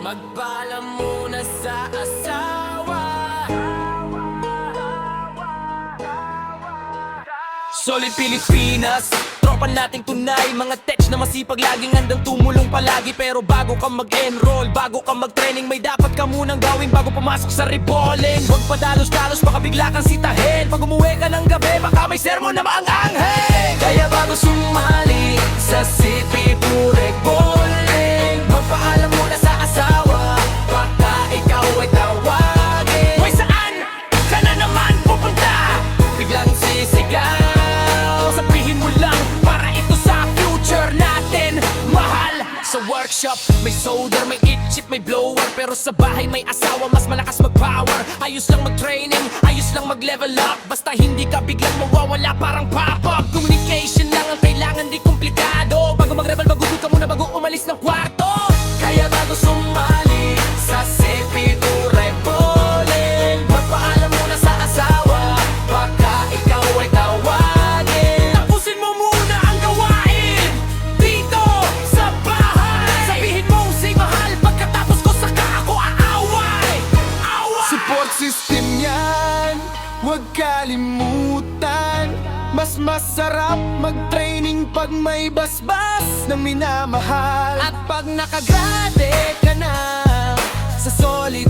Magpaalam muna sa asawa. Solid Pilipinas, tropa nating tunay. Mga tech na masipag, laging handang tumulong palagi. Pero bago ka mag-enroll, bago ka mag-training, may dapat ka munang gawin bago pumasok sa reballing. Huwag padalos-dalos, baka bigla kang sitahin. Pag umuwi ka ng gabi, baka may sermon na maanghang. Kaya bago sumali sa CP Pure Bowling, magpaalam muna sa asawa, baka ikaw ay tawagin. Hoy, saan ka na naman pupunta? Biglang sisigaw, sabihin mo lang para ito sa future natin. Mahal sa workshop, may solder, may itchip, may blower. Pero sa bahay may asawa, mas malakas mag-power. Ayos lang mag-training, ayos lang mag-level up. Basta hindi ka biglang mawawala parang pop-up. Communication lang ang kailangan, di komplikado. Bago mag-rebel, magugod ka muna bago umalis ng kwarto. Kaya bago sumali sa CP Pure Bowling, magpaalam muna sa asawa, baka ikaw ay tawagin. Tapusin mo muna ang gawain dito sa bahay. Sabihin mo say mahal, pagkatapos ko saka ako aaway. Support system yan, huwag kalimutan. Mas masarap mag-training pag may basbas na minamahal. At pag nakagrade ka na sa Solid